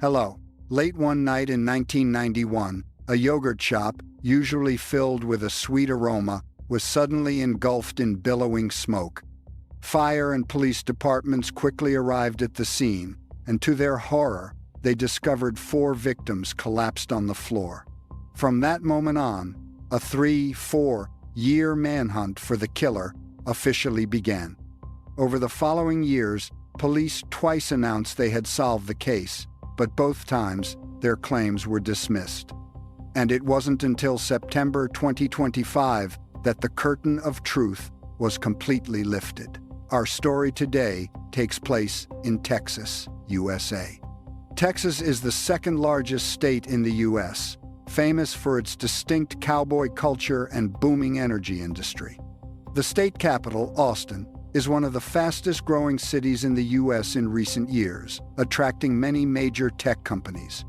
Hello. Late one night in 1991, a yogurt shop, usually filled with a sweet aroma, was suddenly engulfed in billowing smoke. Fire and police departments quickly arrived at the scene, and to their horror, they discovered 4 victims collapsed on the floor. From that moment on, a 3-4-year manhunt for the killer officially began. Over the following years, police twice announced they had solved the case, but both times their claims were dismissed. And it wasn't until September 2025 that the curtain of truth was completely lifted. Our story today takes place in Texas, USA. Texas is the second largest state in the U.S., famous for its distinct cowboy culture and booming energy industry. The state capital, Austin, is one of the fastest-growing cities in the U.S. in recent years, attracting many major tech companies.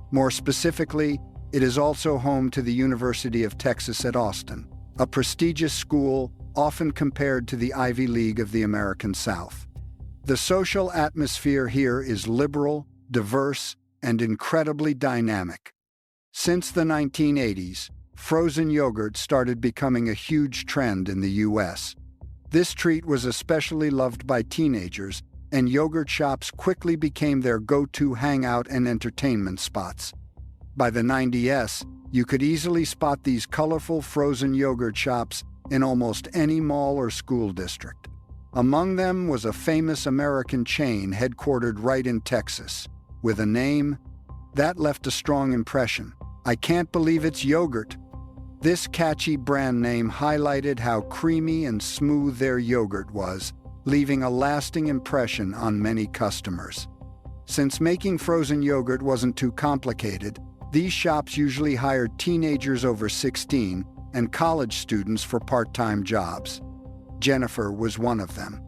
More specifically, it is also home to the University of Texas at Austin, a prestigious school often compared to the Ivy League of the American South. The social atmosphere here is liberal, diverse, and incredibly dynamic. Since the 1980s, frozen yogurt started becoming a huge trend in the U.S. This treat was especially loved by teenagers, and yogurt shops quickly became their go-to hangout and entertainment spots. By the 90s, you could easily spot these colorful frozen yogurt shops in almost any mall or school district. Among them was a famous American chain headquartered right in Texas, with a name that left a strong impression. "I can't believe it's yogurt." This catchy brand name highlighted how creamy and smooth their yogurt was, leaving a lasting impression on many customers. Since making frozen yogurt wasn't too complicated, these shops usually hired teenagers over 16 and college students for part-time jobs. Jennifer was one of them.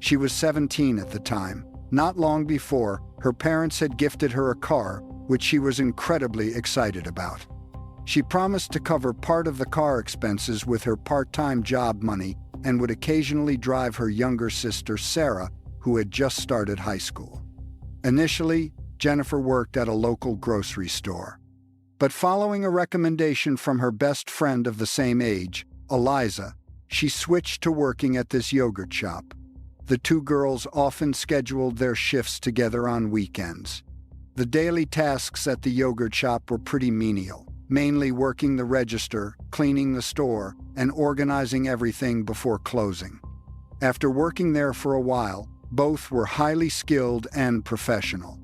She was 17 at the time. Not long before, her parents had gifted her a car, which she was incredibly excited about. She promised to cover part of the car expenses with her part-time job money and would occasionally drive her younger sister, Sarah, who had just started high school. Initially, Jennifer worked at a local grocery store. But following a recommendation from her best friend of the same age, Eliza, she switched to working at this yogurt shop. The 2 girls often scheduled their shifts together on weekends. The daily tasks at the yogurt shop were pretty menial, mainly working the register, cleaning the store, and organizing everything before closing. After working there for a while, both were highly skilled and professional.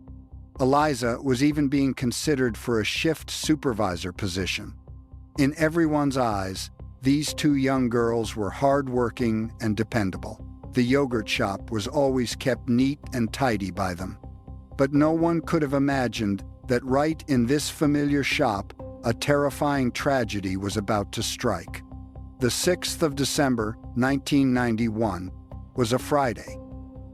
Eliza was even being considered for a shift supervisor position. In everyone's eyes, these 2 young girls were hardworking and dependable. The yogurt shop was always kept neat and tidy by them. But no one could have imagined that right in this familiar shop, a terrifying tragedy was about to strike. The 6th of December, 1991, was a Friday.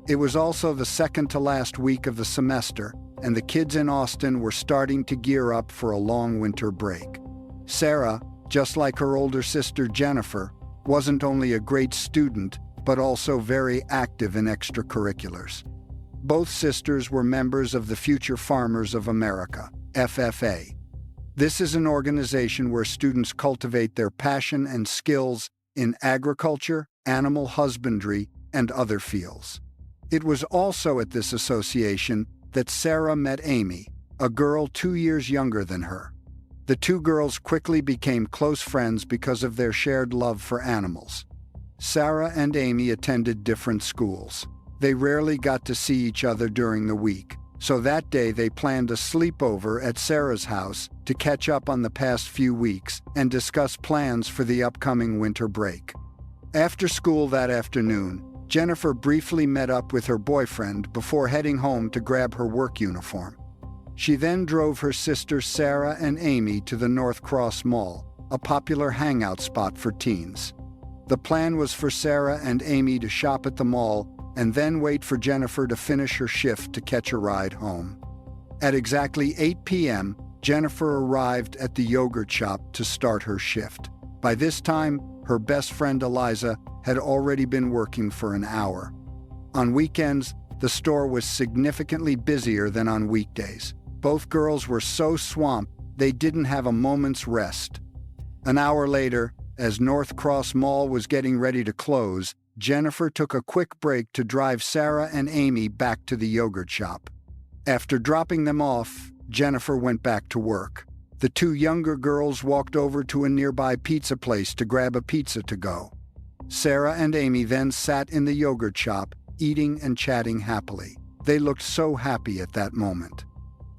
It was also the second to last week of the semester, and the kids in Austin were starting to gear up for a long winter break. Sarah, just like her older sister Jennifer, wasn't only a great student, but also very active in extracurriculars. Both sisters were members of the Future Farmers of America, FFA. This is an organization where students cultivate their passion and skills in agriculture, animal husbandry, and other fields. It was also at this association that Sarah met Amy, a girl 2 years younger than her. The 2 girls quickly became close friends because of their shared love for animals. Sarah and Amy attended different schools. They rarely got to see each other during the week, so that day they planned a sleepover at Sarah's house to catch up on the past few weeks and discuss plans for the upcoming winter break. After school that afternoon, Jennifer briefly met up with her boyfriend before heading home to grab her work uniform. She then drove her sisters Sarah and Amy to the North Cross Mall, a popular hangout spot for teens. The plan was for Sarah and Amy to shop at the mall and then wait for Jennifer to finish her shift to catch a ride home. At exactly 8 p.m., Jennifer arrived at the yogurt shop to start her shift. By this time, her best friend Eliza had already been working for an hour. On weekends, the store was significantly busier than on weekdays. Both girls were so swamped they didn't have a moment's rest. An hour later, as North Cross Mall was getting ready to close, Jennifer took a quick break to drive Sarah and Amy back to the yogurt shop. After dropping them off, Jennifer went back to work. The two younger girls walked over to a nearby pizza place to grab a pizza to go. Sarah and Amy then sat in the yogurt shop, eating and chatting happily. They looked so happy at that moment.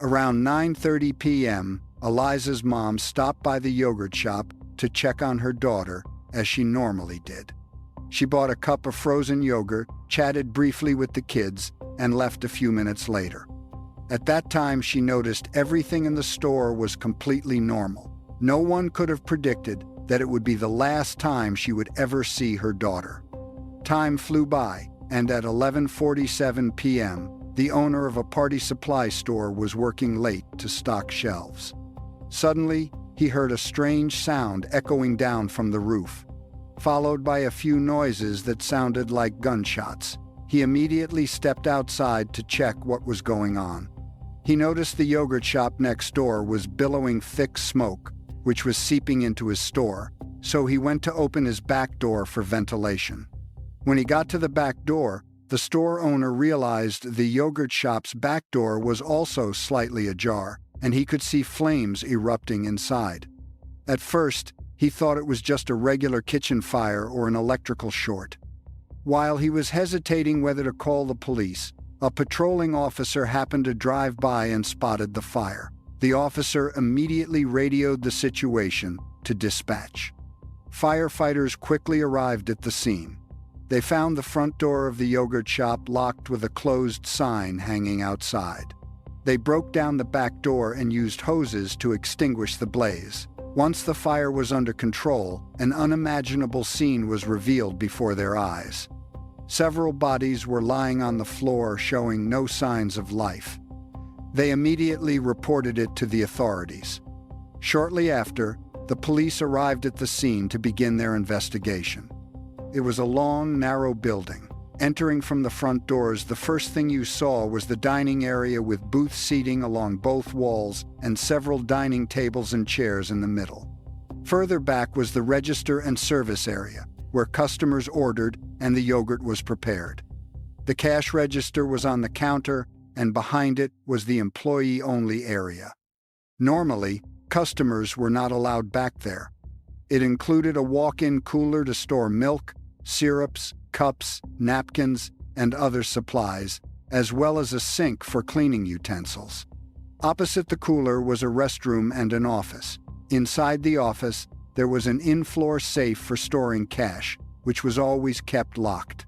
Around 9:30 p.m., Eliza's mom stopped by the yogurt shop to check on her daughter, as she normally did. She bought a cup of frozen yogurt, chatted briefly with the kids, and left a few minutes later. At that time, she noticed everything in the store was completely normal. No one could have predicted that it would be the last time she would ever see her daughter. Time flew by, and at 11:47 p.m., the owner of a party supply store was working late to stock shelves. Suddenly, he heard a strange sound echoing down from the roof, followed by a few noises that sounded like gunshots. He immediately stepped outside to check what was going on. He noticed the yogurt shop next door was billowing thick smoke, which was seeping into his store, so he went to open his back door for ventilation. When he got to the back door, the store owner realized the yogurt shop's back door was also slightly ajar, and he could see flames erupting inside. At first, he thought it was just a regular kitchen fire or an electrical short. While he was hesitating whether to call the police, a patrolling officer happened to drive by and spotted the fire. The officer immediately radioed the situation to dispatch. Firefighters quickly arrived at the scene. They found the front door of the yogurt shop locked with a closed sign hanging outside. They broke down the back door and used hoses to extinguish the blaze. Once the fire was under control, an unimaginable scene was revealed before their eyes. Several bodies were lying on the floor, showing no signs of life. They immediately reported it to the authorities. Shortly after, the police arrived at the scene to begin their investigation. It was a long, narrow building. Entering from the front doors, the first thing you saw was the dining area with booth seating along both walls and several dining tables and chairs in the middle. Further back was the register and service area, where customers ordered and the yogurt was prepared. The cash register was on the counter, and behind it was the employee-only area. Normally, customers were not allowed back there. It included a walk-in cooler to store milk, syrups, cups, napkins, and other supplies, as well as a sink for cleaning utensils. Opposite the cooler was a restroom and an office. Inside the office, there was an in-floor safe for storing cash, which was always kept locked.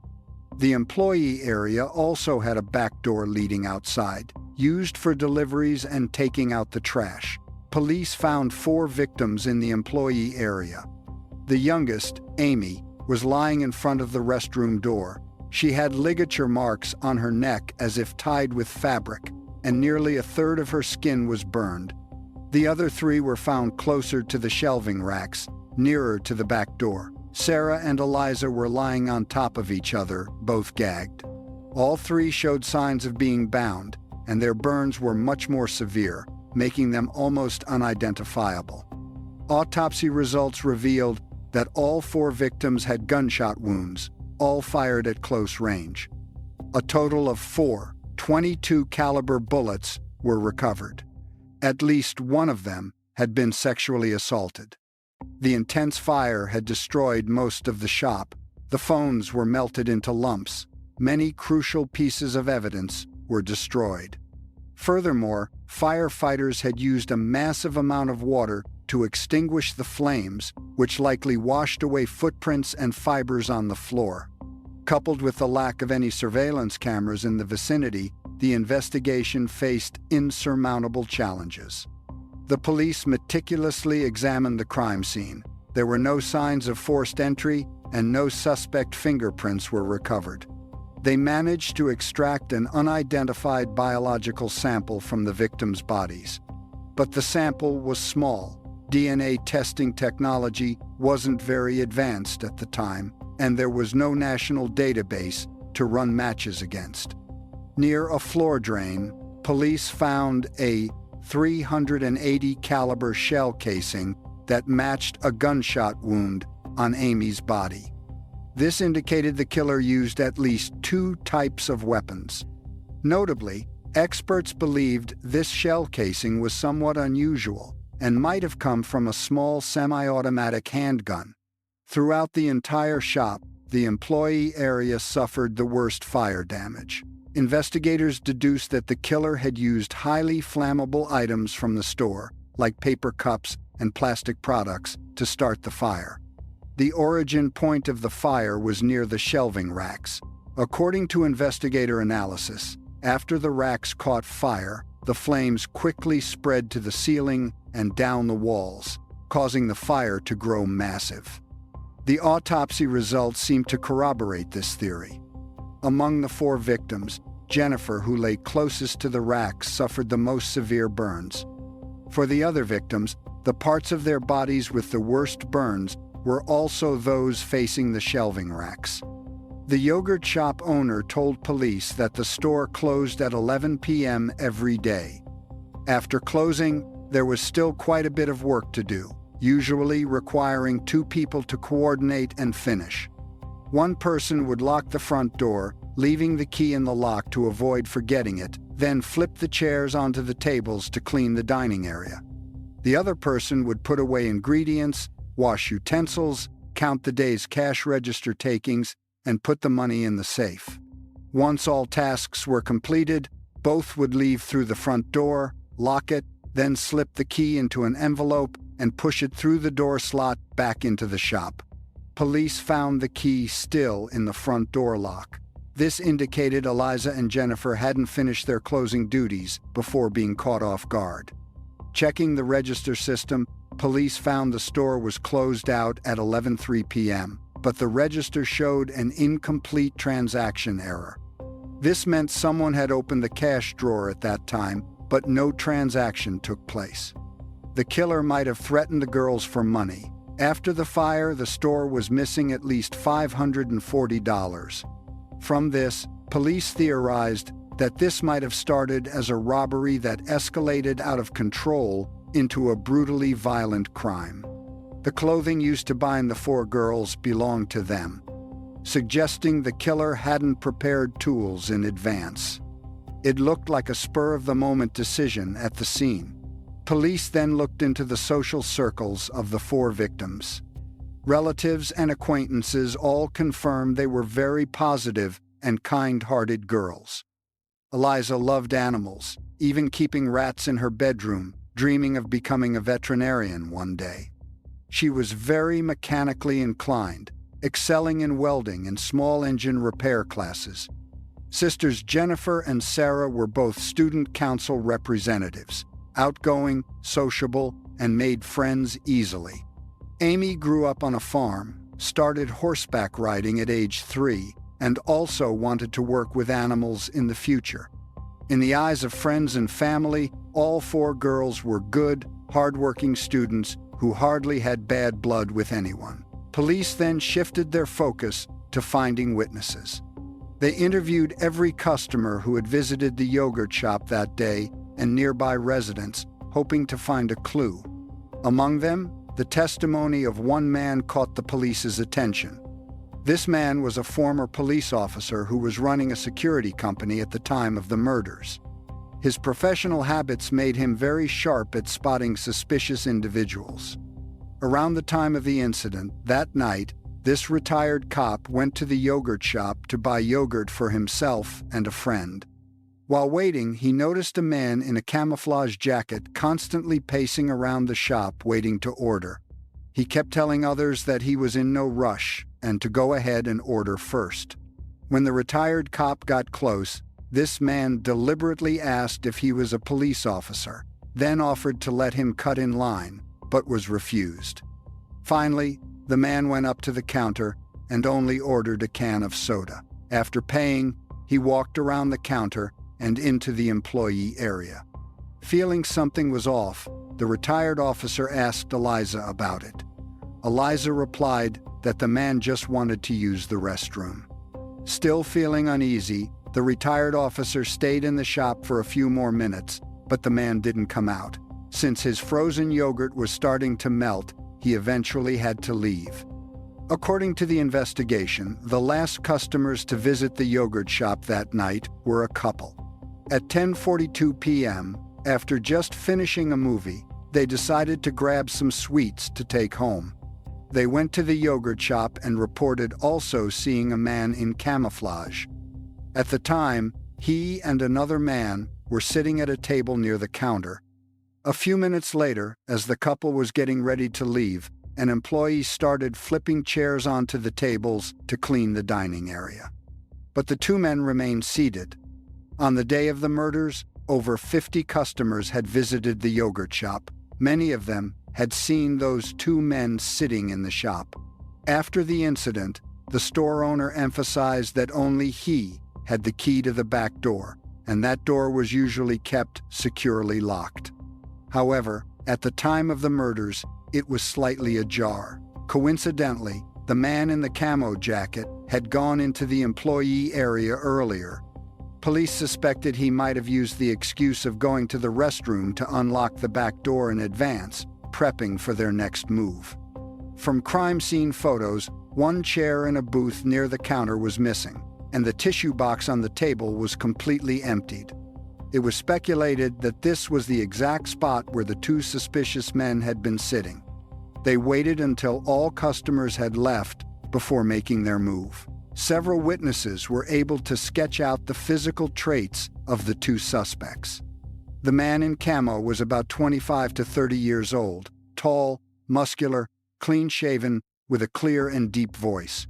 The employee area also had a back door leading outside, used for deliveries and taking out the trash. Police found 4 victims in the employee area. The youngest, Amy, was lying in front of the restroom door. She had ligature marks on her neck as if tied with fabric, and nearly a third of her skin was burned. The other 3 were found closer to the shelving racks, nearer to the back door. Sarah and Eliza were lying on top of each other, both gagged. All 3 showed signs of being bound, and their burns were much more severe, making them almost unidentifiable. Autopsy results revealed that all 4 victims had gunshot wounds, all fired at close range. A total of 4 .22 caliber bullets were recovered. At least one of them had been sexually assaulted. The intense fire had destroyed most of the shop. The phones were melted into lumps. Many crucial pieces of evidence were destroyed. Furthermore, firefighters had used a massive amount of water to extinguish the flames, which likely washed away footprints and fibers on the floor. Coupled with the lack of any surveillance cameras in the vicinity, the investigation faced insurmountable challenges. The police meticulously examined the crime scene. There were no signs of forced entry, and no suspect fingerprints were recovered. They managed to extract an unidentified biological sample from the victims' bodies. But the sample was small. DNA testing technology wasn't very advanced at the time, and there was no national database to run matches against. Near a floor drain, police found a .380 caliber shell casing that matched a gunshot wound on Amy's body. This indicated the killer used at least 2 types of weapons. Notably, experts believed this shell casing was somewhat unusual and might have come from a small semi-automatic handgun. Throughout the entire shop, the employee area suffered the worst fire damage. Investigators deduced that the killer had used highly flammable items from the store, like paper cups and plastic products, to start the fire. The origin point of the fire was near the shelving racks. According to investigator analysis, after the racks caught fire, the flames quickly spread to the ceiling and down the walls, causing the fire to grow massive. The autopsy results seem to corroborate this theory. Among the 4 victims, Jennifer, who lay closest to the racks, suffered the most severe burns. For the other victims, the parts of their bodies with the worst burns were also those facing the shelving racks. The yogurt shop owner told police that the store closed at 11 p.m. every day. After closing, there was still quite a bit of work to do, usually requiring 2 people to coordinate and finish. One person would lock the front door, leaving the key in the lock to avoid forgetting it, then flip the chairs onto the tables to clean the dining area. The other person would put away ingredients, wash utensils, count the day's cash register takings, and put the money in the safe. Once all tasks were completed, both would leave through the front door, lock it, then slip the key into an envelope and push it through the door slot back into the shop. Police found the key still in the front door lock. This indicated Eliza and Jennifer hadn't finished their closing duties before being caught off guard. Checking the register system, police found the store was closed out at 11:03 p.m., but the register showed an incomplete transaction error. This meant someone had opened the cash drawer at that time, but no transaction took place. The killer might have threatened the girls for money. After the fire, the store was missing at least $540. From this, police theorized that this might have started as a robbery that escalated out of control into a brutally violent crime. The clothing used to bind the 4 girls belonged to them, suggesting the killer hadn't prepared tools in advance. It looked like a spur-of-the-moment decision at the scene. Police then looked into the social circles of the 4 victims. Relatives and acquaintances all confirmed they were very positive and kind-hearted girls. Eliza loved animals, even keeping rats in her bedroom, dreaming of becoming a veterinarian one day. She was very mechanically inclined, excelling in welding and small engine repair classes. Sisters Jennifer and Sarah were both student council representatives, outgoing, sociable, and made friends easily. Amy grew up on a farm, started horseback riding at age 3, and also wanted to work with animals in the future. In the eyes of friends and family, all 4 girls were good, hardworking students who hardly had bad blood with anyone. Police then shifted their focus to finding witnesses. They interviewed every customer who had visited the yogurt shop that day and nearby residents, hoping to find a clue. Among them, the testimony of one man caught the police's attention. This man was a former police officer who was running a security company at the time of the murders. His professional habits made him very sharp at spotting suspicious individuals. Around the time of the incident, that night, this retired cop went to the yogurt shop to buy yogurt for himself and a friend. While waiting, he noticed a man in a camouflage jacket constantly pacing around the shop waiting to order. He kept telling others that he was in no rush and to go ahead and order first. When the retired cop got close, this man deliberately asked if he was a police officer, then offered to let him cut in line, but was refused. Finally, the man went up to the counter and only ordered a can of soda. After paying, he walked around the counter and into the employee area. Feeling something was off, the retired officer asked Eliza about it. Eliza replied that the man just wanted to use the restroom. Still feeling uneasy, the retired officer stayed in the shop for a few more minutes, but the man didn't come out. Since his frozen yogurt was starting to melt, he eventually had to leave. According to the investigation, the last customers to visit the yogurt shop that night were a couple. At 10:42 p.m., after just finishing a movie, they decided to grab some sweets to take home. They went to the yogurt shop and reported also seeing a man in camouflage. At the time, he and another man were sitting at a table near the counter. A few minutes later, as the couple was getting ready to leave, an employee started flipping chairs onto the tables to clean the dining area. But the two men remained seated. On the day of the murders, over 50 customers had visited the yogurt shop. Many of them had seen those two men sitting in the shop. After the incident, the store owner emphasized that only he had the key to the back door, and that door was usually kept securely locked. However, at the time of the murders, it was slightly ajar. Coincidentally, the man in the camo jacket had gone into the employee area earlier. Police suspected he might have used the excuse of going to the restroom to unlock the back door in advance, prepping for their next move. From crime scene photos, one chair in a booth near the counter was missing, and the tissue box on the table was completely emptied. It was speculated that this was the exact spot where the two suspicious men had been sitting. They waited until all customers had left before making their move. Several witnesses were able to sketch out the physical traits of the two suspects. The man in camo was about 25 to 30 years old, tall, muscular, clean-shaven, with a clear and deep voice.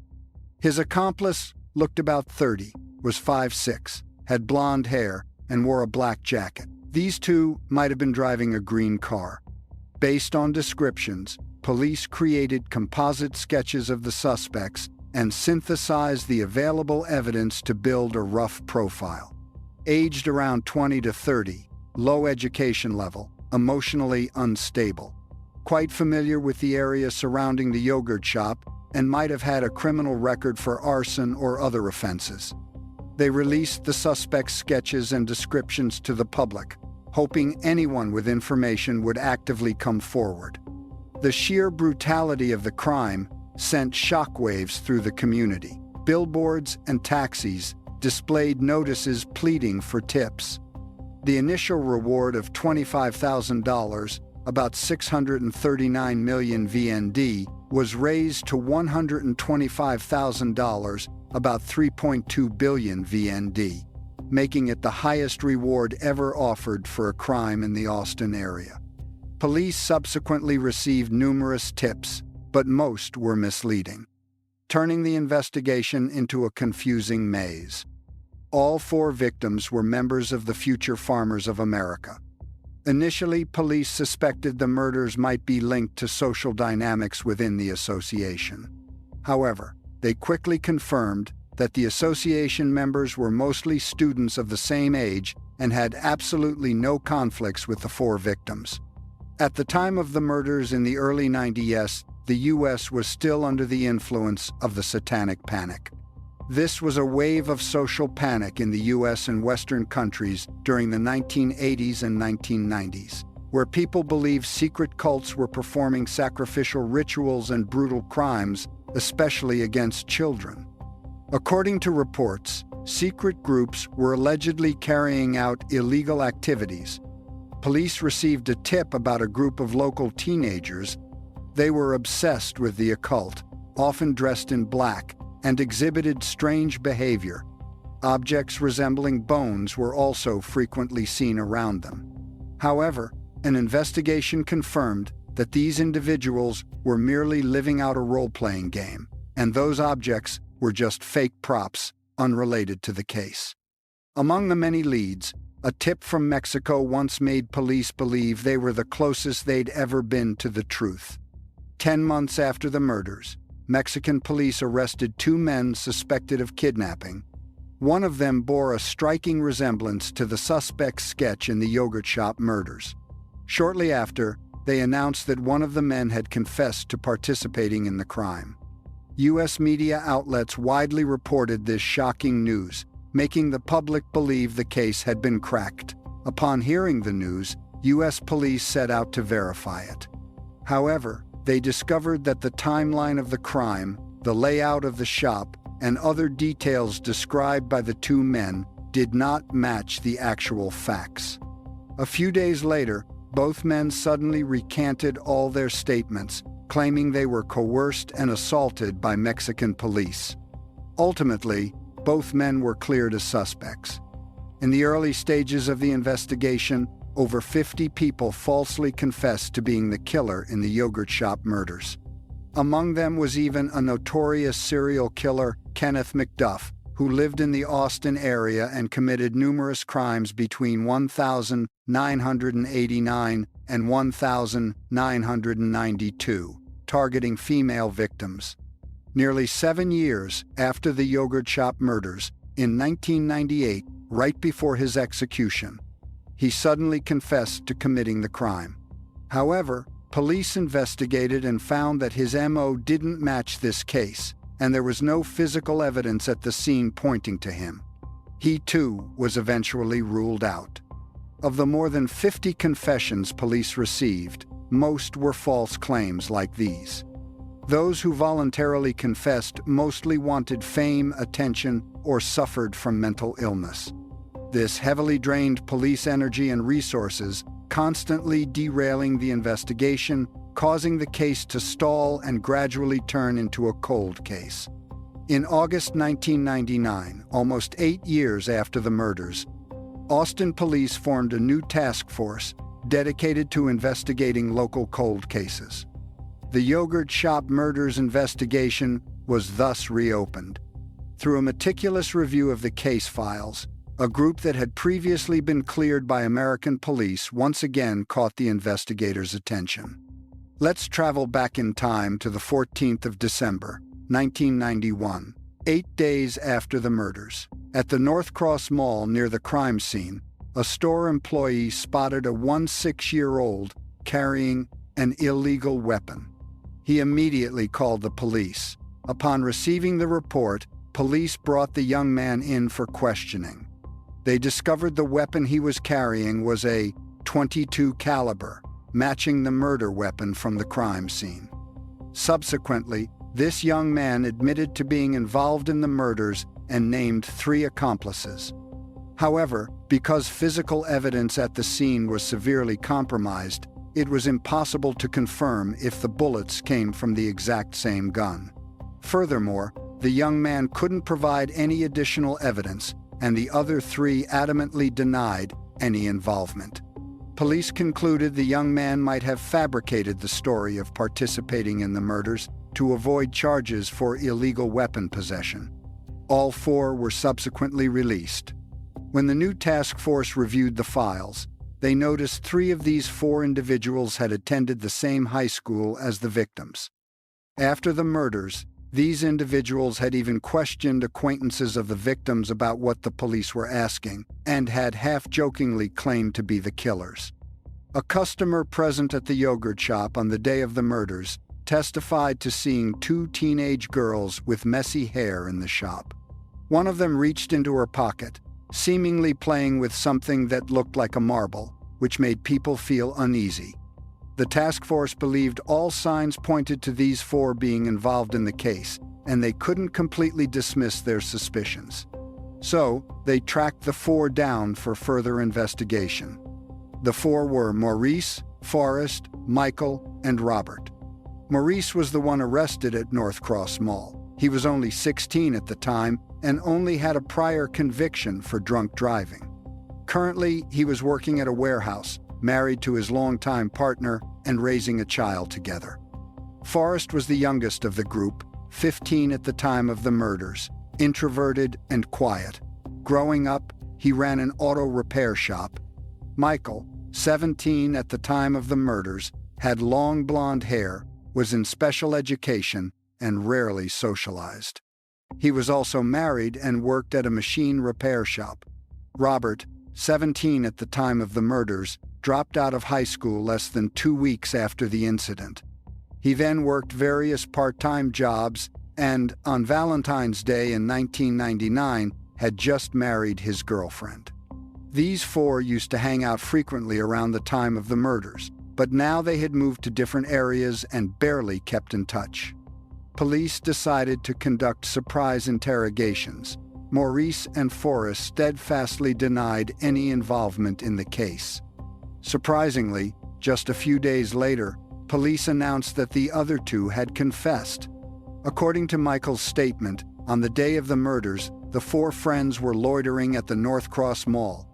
His accomplice looked about 30, was 5'6", had blonde hair, and wore a black jacket. These two might have been driving a green car. Based on descriptions, police created composite sketches of the suspects and synthesized the available evidence to build a rough profile. Aged around 20 to 30, low education level, emotionally unstable. Quite familiar with the area surrounding the yogurt shop and might have had a criminal record for arson or other offenses. They released the suspects' sketches and descriptions to the public, hoping anyone with information would actively come forward. The sheer brutality of the crime sent shockwaves through the community. Billboards and taxis displayed notices pleading for tips. The initial reward of $25,000, about 639 million VND, was raised to $125,000, about 3.2 billion VND, making it the highest reward ever offered for a crime in the Austin area. Police subsequently received numerous tips, but most were misleading, turning the investigation into a confusing maze. All four victims were members of the Future Farmers of America. Initially, police suspected the murders might be linked to social dynamics within the association. However, they quickly confirmed that the association members were mostly students of the same age and had absolutely no conflicts with the four victims. At the time of the murders in the early 90s, the U.S. was still under the influence of the Satanic Panic. This was a wave of social panic in the U.S. and Western countries during the 1980s and 1990s, where people believed secret cults were performing sacrificial rituals and brutal crimes, especially against children. According to reports, secret groups were allegedly carrying out illegal activities. Police received a tip about a group of local teenagers. They were obsessed with the occult, often dressed in black, and exhibited strange behavior. Objects resembling bones were also frequently seen around them. However, an investigation confirmed that these individuals were merely living out a role-playing game, and those objects were just fake props unrelated to the case. Among the many leads, a tip from Mexico once made police believe they were the closest they'd ever been to the truth. 10 months after the murders, Mexican police arrested two men suspected of kidnapping. One of them bore a striking resemblance to the suspect's sketch in the yogurt shop murders. Shortly after, they announced that one of the men had confessed to participating in the crime. U.S. media outlets widely reported this shocking news, making the public believe the case had been cracked. Upon hearing the news, U.S. police set out to verify it. However, they discovered that the timeline of the crime, the layout of the shop, and other details described by the two men did not match the actual facts. A few days later, both men suddenly recanted all their statements, claiming they were coerced and assaulted by Mexican police. Ultimately, both men were cleared as suspects. In the early stages of the investigation, over 50 people falsely confessed to being the killer in the yogurt shop murders. Among them was even a notorious serial killer, Kenneth McDuff, who lived in the Austin area and committed numerous crimes between 1989 and 1992, targeting female victims. Nearly 7 years after the yogurt shop murders, in 1998, right before his execution, he suddenly confessed to committing the crime. However, police investigated and found that his MO didn't match this case, and there was no physical evidence at the scene pointing to him. He, too, was eventually ruled out. Of the more than 50 confessions police received, most were false claims like these. Those who voluntarily confessed mostly wanted fame, attention, or suffered from mental illness. This heavily drained police energy and resources, constantly derailing the investigation, causing the case to stall and gradually turn into a cold case. In August 1999, almost 8 years after the murders, Austin police formed a new task force dedicated to investigating local cold cases. The yogurt shop murders investigation was thus reopened. Through a meticulous review of the case files, a group that had previously been cleared by American police once again caught the investigators' attention. Let's travel back in time to the 14th of December, 1991, 8 days after the murders. At the North Cross Mall near the crime scene, a store employee spotted a 16-year-old carrying an illegal weapon. He immediately called the police. Upon receiving the report, police brought the young man in for questioning. They discovered the weapon he was carrying was a .22 caliber, matching the murder weapon from the crime scene. Subsequently, this young man admitted to being involved in the murders and named 3 accomplices. However, because physical evidence at the scene was severely compromised, it was impossible to confirm if the bullets came from the exact same gun. Furthermore, the young man couldn't provide any additional evidence, and the other 3 adamantly denied any involvement. Police concluded the young man might have fabricated the story of participating in the murders to avoid charges for illegal weapon possession. All 4 were subsequently released. When the new task force reviewed the files, they noticed 3 of these 4 individuals had attended the same high school as the victims. After the murders, these individuals had even questioned acquaintances of the victims about what the police were asking, and had half-jokingly claimed to be the killers. A customer present at the yogurt shop on the day of the murders testified to seeing 2 teenage girls with messy hair in the shop. One of them reached into her pocket, seemingly playing with something that looked like a marble, which made people feel uneasy. The task force believed all signs pointed to these 4 being involved in the case, and they couldn't completely dismiss their suspicions. So, they tracked the 4 down for further investigation. The 4 were Maurice, Forrest, Michael, and Robert. Maurice was the one arrested at North Cross Mall. He was only 16 at the time and only had a prior conviction for drunk driving. Currently, he was working at a warehouse, married to his longtime partner, and raising a child together. Forrest was the youngest of the group, 15 at the time of the murders, introverted and quiet. Growing up, he ran an auto repair shop. Michael, 17 at the time of the murders, had long blonde hair, was in special education, and rarely socialized. He was also married and worked at a machine repair shop. Robert, 17 at the time of the murders, dropped out of high school less than 2 weeks after the incident. He then worked various part-time jobs and, on Valentine's Day in 1999, had just married his girlfriend. These four used to hang out frequently around the time of the murders, but now they had moved to different areas and barely kept in touch. Police decided to conduct surprise interrogations. Maurice and Forrest steadfastly denied any involvement in the case. Surprisingly, just a few days later, police announced that the other two had confessed. According to Michael's statement, on the day of the murders, the four friends were loitering at the North Cross Mall.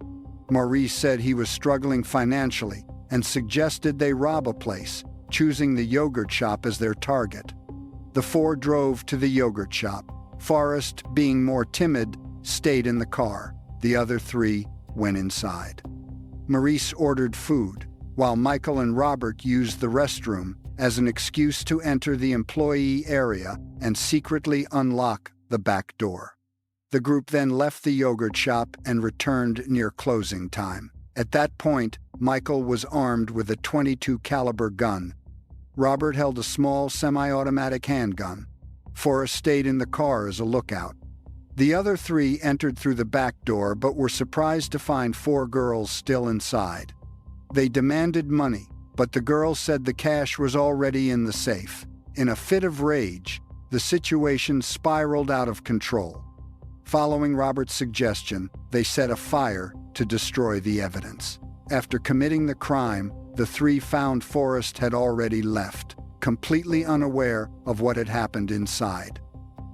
Maurice said he was struggling financially and suggested they rob a place, choosing the yogurt shop as their target. The four drove to the yogurt shop. Forrest, being more timid, stayed in the car. The other three went inside. Maurice ordered food, while Michael and Robert used the restroom as an excuse to enter the employee area and secretly unlock the back door. The group then left the yogurt shop and returned near closing time. At that point, Michael was armed with a .22 caliber gun. Robert held a small semi-automatic handgun. Forrest stayed in the car as a lookout. The other three entered through the back door but were surprised to find four girls still inside. They demanded money, but the girls said the cash was already in the safe. In a fit of rage, the situation spiraled out of control. Following Robert's suggestion, they set a fire to destroy the evidence. After committing the crime, the three found Forrest had already left, completely unaware of what had happened inside.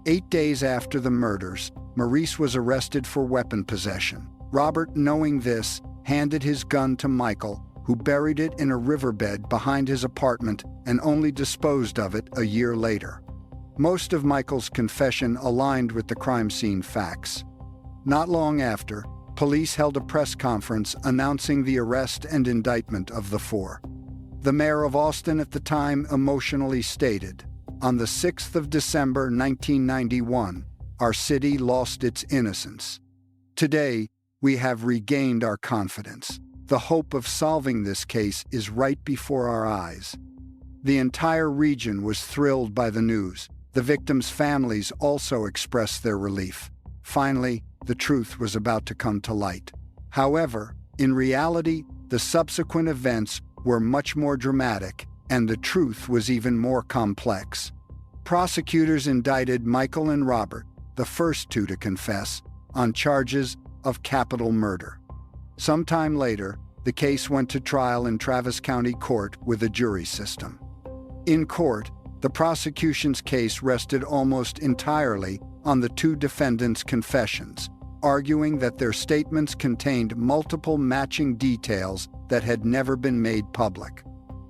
8 days after the murders, Maurice was arrested for weapon possession. Robert, knowing this, handed his gun to Michael, who buried it in a riverbed behind his apartment and only disposed of it a year later. Most of Michael's confession aligned with the crime scene facts. Not long after, police held a press conference announcing the arrest and indictment of the four. The mayor of Austin at the time emotionally stated, "On the 6th of December 1991, our city lost its innocence. Today, we have regained our confidence. The hope of solving this case is right before our eyes." The entire region was thrilled by the news. The victims' families also expressed their relief. Finally, the truth was about to come to light. However, in reality, the subsequent events were much more dramatic, and the truth was even more complex. Prosecutors indicted Michael and Robert, the first two to confess, on charges of capital murder. Sometime later, the case went to trial in Travis County Court with a jury system. In court, the prosecution's case rested almost entirely on the two defendants' confessions, arguing that their statements contained multiple matching details that had never been made public.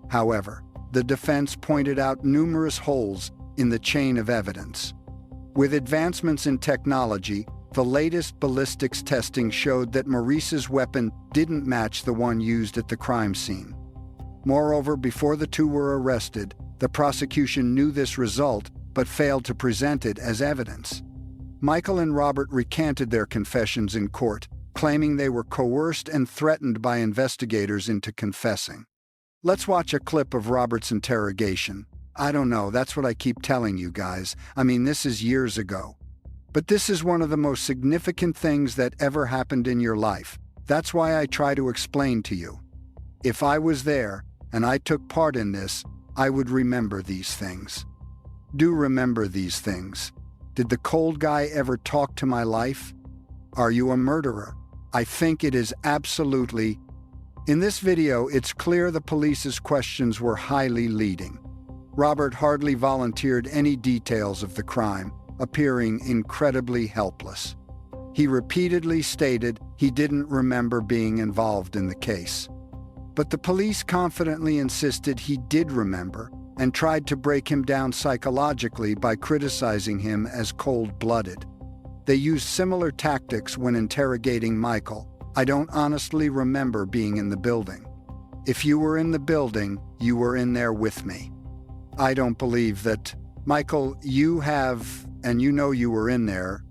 However, the defense pointed out numerous holes in the chain of evidence. With advancements in technology, the latest ballistics testing showed that Maurice's weapon didn't match the one used at the crime scene. Moreover, before the two were arrested, the prosecution knew this result but failed to present it as evidence. Michael and Robert recanted their confessions in court, claiming they were coerced and threatened by investigators into confessing. Let's watch a clip of Robert's interrogation. I don't know, that's what I keep telling you guys. I mean, this is years ago. But this is one of the most significant things that ever happened in your life. That's why I try to explain to you. If I was there and I took part in this, I would remember these things. Do remember these things. Did the cold guy ever talk to my life? Are you a murderer? I think it is absolutely. In this video, it's clear the police's questions were highly leading. Robert hardly volunteered any details of the crime, appearing incredibly helpless. He repeatedly stated he didn't remember being involved in the case. But the police confidently insisted he did remember and tried to break him down psychologically by criticizing him as cold-blooded. They used similar tactics when interrogating Michael. "I don't honestly remember being in the building. If you were in the building, you were in there with me. I don't believe that. Michael, you have, and you know you were in there."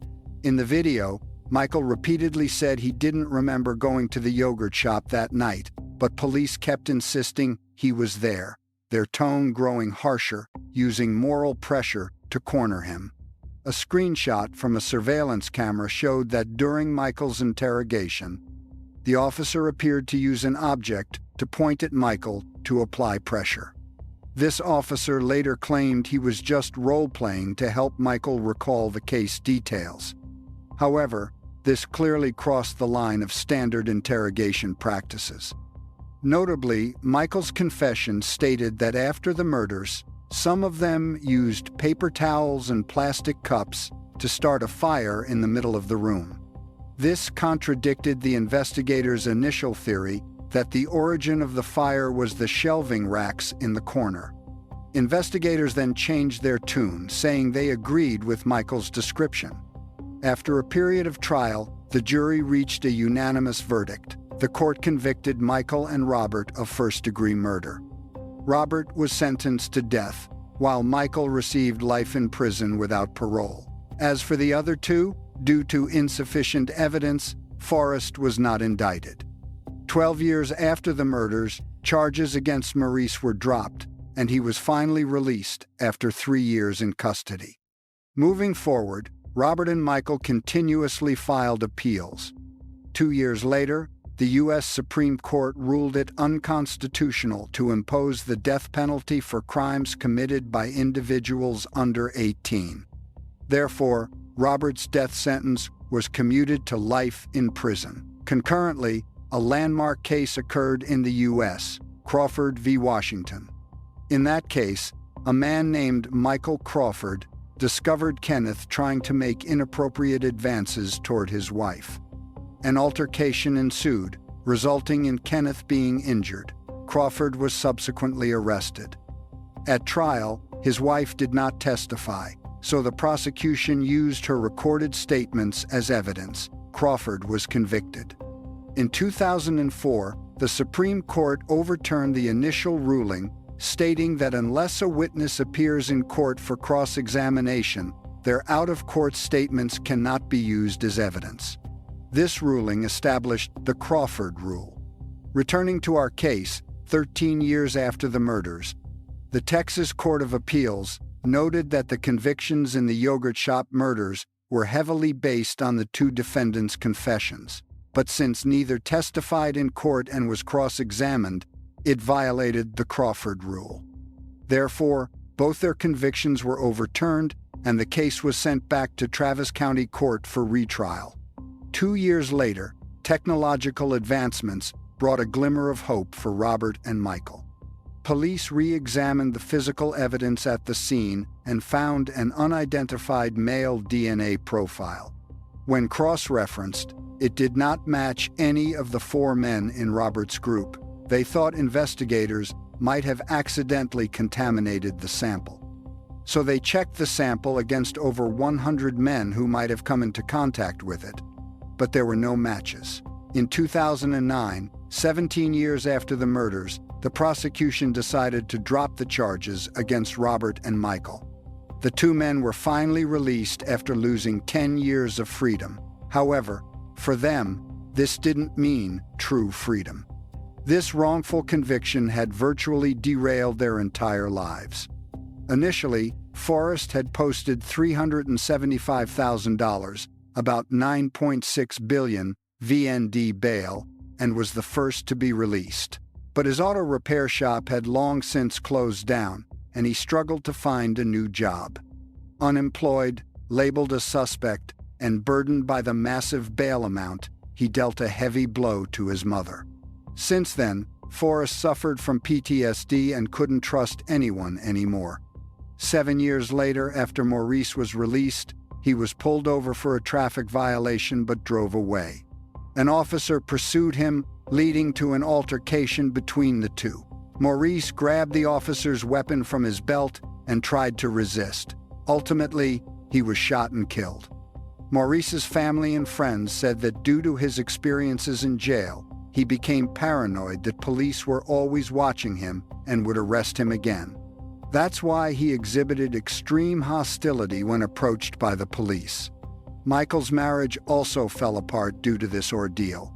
In the video, Michael repeatedly said he didn't remember going to the yogurt shop that night, but police kept insisting he was there, their tone growing harsher, using moral pressure to corner him. A screenshot from a surveillance camera showed that during Michael's interrogation, the officer appeared to use an object to point at Michael to apply pressure. This officer later claimed he was just role-playing to help Michael recall the case details. However, this clearly crossed the line of standard interrogation practices. Notably, Michael's confession stated that after the murders, some of them used paper towels and plastic cups to start a fire in the middle of the room. This contradicted the investigators' initial theory that the origin of the fire was the shelving racks in the corner. Investigators then changed their tune, saying they agreed with Michael's description. After a period of trial, the jury reached a unanimous verdict. The court convicted Michael and Robert of first-degree murder. Robert was sentenced to death, while Michael received life in prison without parole. As for the other two, due to insufficient evidence, Forrest was not indicted. 12 years after the murders, charges against Maurice were dropped, and he was finally released after 3 years in custody. Moving forward, Robert and Michael continuously filed appeals. 2 years later, the U.S. Supreme Court ruled it unconstitutional to impose the death penalty for crimes committed by individuals under 18. Therefore, Robert's death sentence was commuted to life in prison. Concurrently, a landmark case occurred in the U.S., Crawford v. Washington. In that case, a man named Michael Crawford discovered Kenneth trying to make inappropriate advances toward his wife. An altercation ensued, resulting in Kenneth being injured. Crawford was subsequently arrested. At trial, his wife did not testify, so the prosecution used her recorded statements as evidence. Crawford was convicted. In 2004, the Supreme Court overturned the initial ruling, stating that unless a witness appears in court for cross-examination, their out-of-court statements cannot be used as evidence. This ruling established the Crawford Rule. Returning to our case, 13 years after the murders, the Texas Court of Appeals noted that the convictions in the yogurt shop murders were heavily based on the two defendants' confessions. But since neither testified in court and was cross-examined, it violated the Crawford Rule. Therefore, both their convictions were overturned, and the case was sent back to Travis County Court for retrial. 2 years later, technological advancements brought a glimmer of hope for Robert and Michael. Police re-examined the physical evidence at the scene and found an unidentified male DNA profile. When cross-referenced, it did not match any of the 4 men in Robert's group. They thought investigators might have accidentally contaminated the sample. So they checked the sample against over 100 men who might have come into contact with it. But there were no matches. In 2009, 17 years after the murders, the prosecution decided to drop the charges against Robert and Michael. The 2 men were finally released after losing 10 years of freedom. However, for them, this didn't mean true freedom. This wrongful conviction had virtually derailed their entire lives. Initially, Forrest had posted $375,000, about $9.6 billion, VND bail, and was the first to be released. But his auto repair shop had long since closed down, and he struggled to find a new job. Unemployed, labeled a suspect, and burdened by the massive bail amount, he dealt a heavy blow to his mother. Since then, Forrest suffered from PTSD and couldn't trust anyone anymore. 7 years later, after Maurice was released, he was pulled over for a traffic violation but drove away. An officer pursued him, leading to an altercation between the two. Maurice grabbed the officer's weapon from his belt and tried to resist. Ultimately, he was shot and killed. Maurice's family and friends said that due to his experiences in jail, he became paranoid that police were always watching him and would arrest him again. That's why he exhibited extreme hostility when approached by the police. Michael's marriage also fell apart due to this ordeal.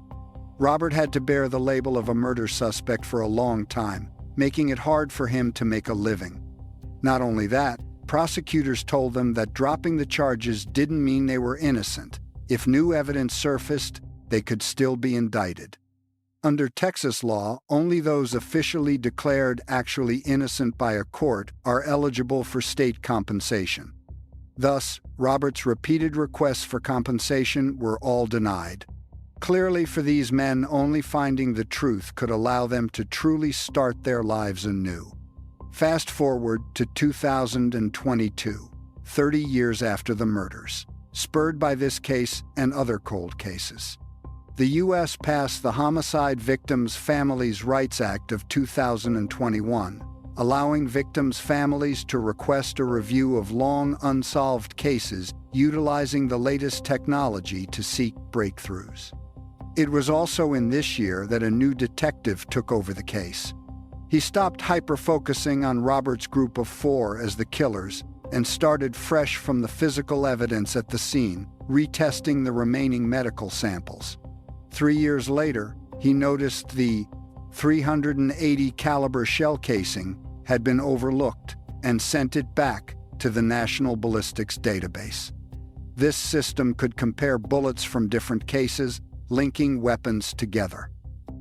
Robert had to bear the label of a murder suspect for a long time, making it hard for him to make a living. Not only that, prosecutors told them that dropping the charges didn't mean they were innocent. If new evidence surfaced, they could still be indicted. Under Texas law, only those officially declared actually innocent by a court are eligible for state compensation. Thus, Robert's repeated requests for compensation were all denied. Clearly, for these men, only finding the truth could allow them to truly start their lives anew. Fast forward to 2022, 30 years after the murders. Spurred by this case and other cold cases, the U.S. passed the Homicide Victims' Families' Rights Act of 2021, allowing victims' families to request a review of long unsolved cases utilizing the latest technology to seek breakthroughs. It was also in this year that a new detective took over the case. He stopped hyper-focusing on Robert's group of 4 as the killers and started fresh from the physical evidence at the scene, retesting the remaining medical samples. 3 years later, he noticed the .380 caliber shell casing had been overlooked and sent it back to the National Ballistics Database. This system could compare bullets from different cases, linking weapons together.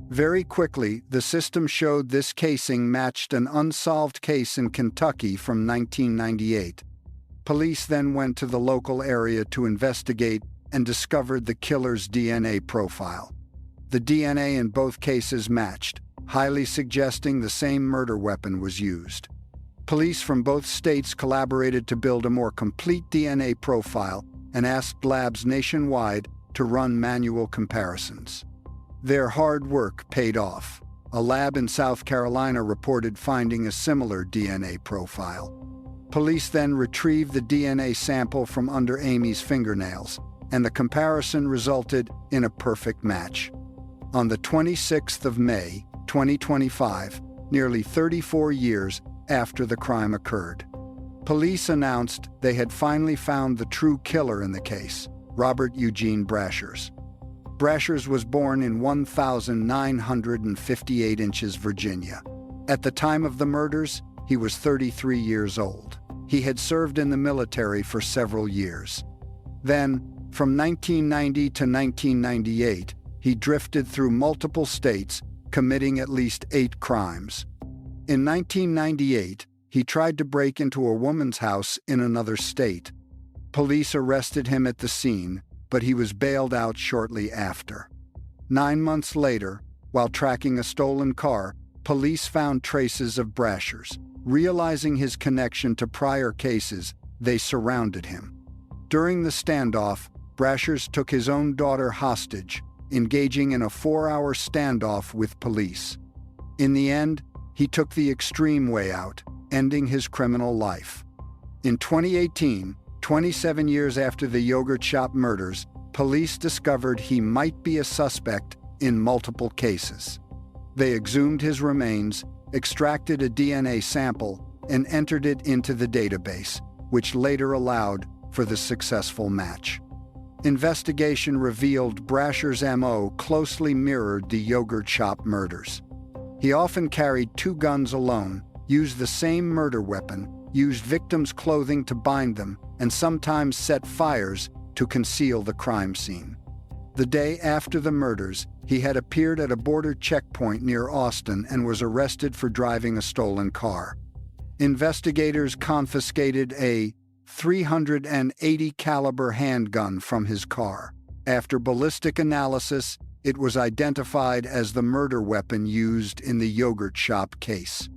Very quickly, the system showed this casing matched an unsolved case in Kentucky from 1998. Police then went to the local area to investigate and discovered the killer's DNA profile. The DNA in both cases matched, highly suggesting the same murder weapon was used. Police from both states collaborated to build a more complete DNA profile and asked labs nationwide to run manual comparisons. Their hard work paid off. A lab in South Carolina reported finding a similar DNA profile. Police then retrieved the DNA sample from under Amy's fingernails, and the comparison resulted in a perfect match. On the 26th of May, 2025, nearly 34 years after the crime occurred, police announced they had finally found the true killer in the case, Robert Eugene Brashers. Brashers was born in 1958 Inches, Virginia. At the time of the murders, he was 33 years old. He had served in the military for several years. Then, from 1990 to 1998, he drifted through multiple states, committing at least 8 crimes. In 1998, he tried to break into a woman's house in another state. Police arrested him at the scene, but he was bailed out shortly after. 9 months later, while tracking a stolen car, police found traces of Brashers. Realizing his connection to prior cases, they surrounded him. During the standoff, Brashers took his own daughter hostage, engaging in a 4-hour standoff with police. In the end, he took the extreme way out, ending his criminal life. In 2018, 27 years after the yogurt shop murders, police discovered he might be a suspect in multiple cases. They exhumed his remains, extracted a DNA sample, and entered it into the database, which later allowed for the successful match. Investigation revealed Brashers' MO closely mirrored the yogurt shop murders. He often carried 2 guns alone, used the same murder weapon, used victims' clothing to bind them, and sometimes set fires to conceal the crime scene. The day after the murders, he had appeared at a border checkpoint near Austin and was arrested for driving a stolen car. Investigators confiscated a .380 caliber handgun from his car. After ballistic analysis, it was identified as the murder weapon used in the yogurt shop case.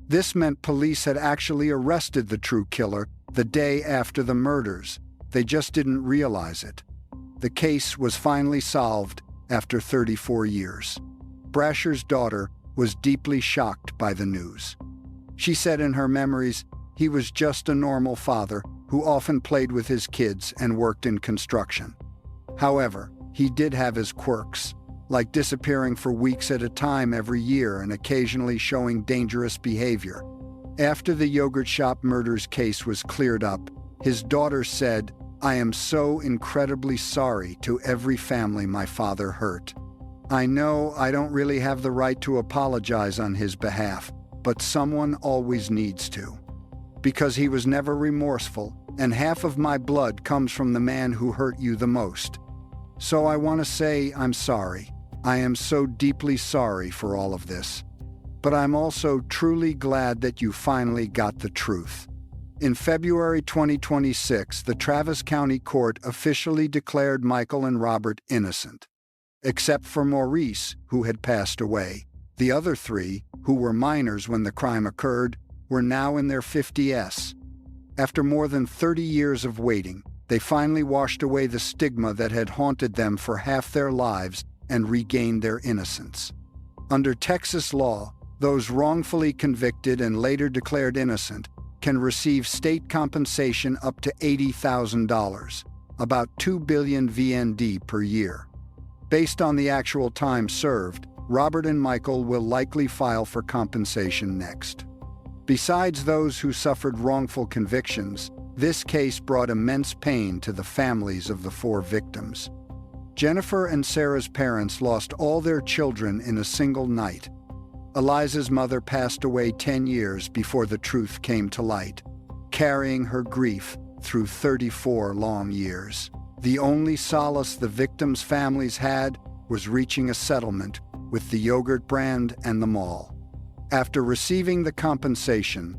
This meant police had actually arrested the true killer the day after the murders. They just didn't realize it. The case was finally solved after 34 years. Brashers' daughter was deeply shocked by the news. She said in her memories, he was just a normal father who often played with his kids and worked in construction. However, he did have his quirks, like disappearing for weeks at a time every year and occasionally showing dangerous behavior. After the yogurt shop murders case was cleared up, his daughter said, "I am so incredibly sorry to every family my father hurt. I know I don't really have the right to apologize on his behalf, but someone always needs to. Because he was never remorseful, and half of my blood comes from the man who hurt you the most. So I want to say I'm sorry." I am so deeply sorry for all of this. But I'm also truly glad that you finally got the truth. In February 2026, the Travis County Court officially declared Michael and Robert innocent. Except for Maurice, who had passed away. The other three, who were minors when the crime occurred, were now in their 50s. After more than 30 years of waiting, they finally washed away the stigma that had haunted them for half their lives and regained their innocence. Under Texas law, those wrongfully convicted and later declared innocent can receive state compensation up to $80,000, about 2 billion VND per year. Based on the actual time served, Robert and Michael will likely file for compensation next. Besides those who suffered wrongful convictions, this case brought immense pain to the families of the 4 victims. Jennifer and Sarah's parents lost all their children in a single night. Eliza's mother passed away 10 years before the truth came to light, carrying her grief through 34 long years. The only solace the victims' families had was reaching a settlement with the yogurt brand and the mall. After receiving the compensation,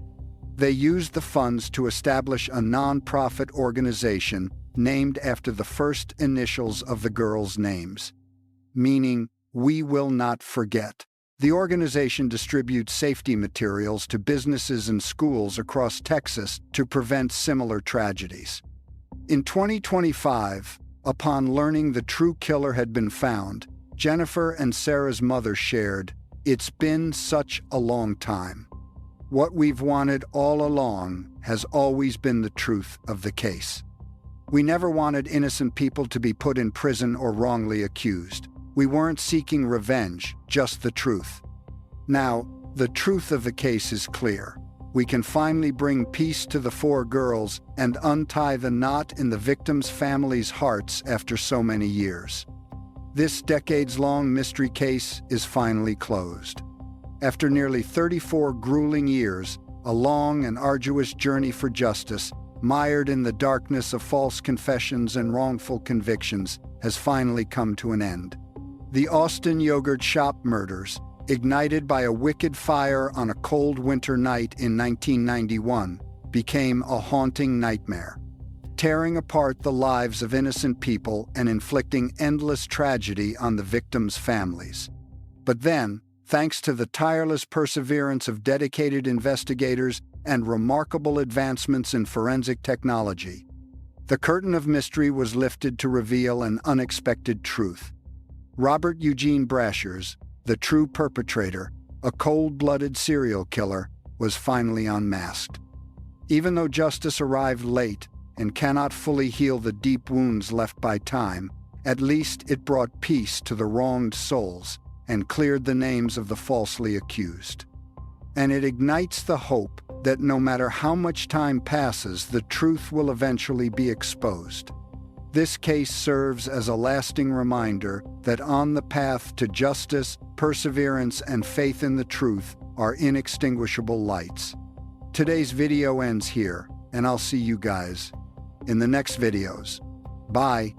they used the funds to establish a non-profit organization named after the first initials of the girls' names, meaning "We Will Not Forget." The organization distributes safety materials to businesses and schools across Texas to prevent similar tragedies. In 2025, upon learning the true killer had been found, Jennifer and Sarah's mother shared, "It's been such a long time. What we've wanted all along has always been the truth of the case. We never wanted innocent people to be put in prison or wrongly accused. We weren't seeking revenge, just the truth. Now, the truth of the case is clear. We can finally bring peace to the 4 girls and untie the knot in the victims' families' hearts after so many years. This decades-long mystery case is finally closed. After nearly 34 grueling years, a long and arduous journey for justice, mired in the darkness of false confessions and wrongful convictions, has finally come to an end. The Austin Yogurt Shop murders, ignited by a wicked fire on a cold winter night in 1991, became a haunting nightmare, tearing apart the lives of innocent people and inflicting endless tragedy on the victims' families. But then, thanks to the tireless perseverance of dedicated investigators and remarkable advancements in forensic technology, the curtain of mystery was lifted to reveal an unexpected truth. Robert Eugene Brashers, the true perpetrator, a cold-blooded serial killer, was finally unmasked. Even though justice arrived late and cannot fully heal the deep wounds left by time, at least it brought peace to the wronged souls and cleared the names of the falsely accused. And it ignites the hope that no matter how much time passes, the truth will eventually be exposed. This case serves as a lasting reminder that on the path to justice, perseverance, and faith in the truth are inextinguishable lights. Today's video ends here, and I'll see you guys in the next videos. Bye.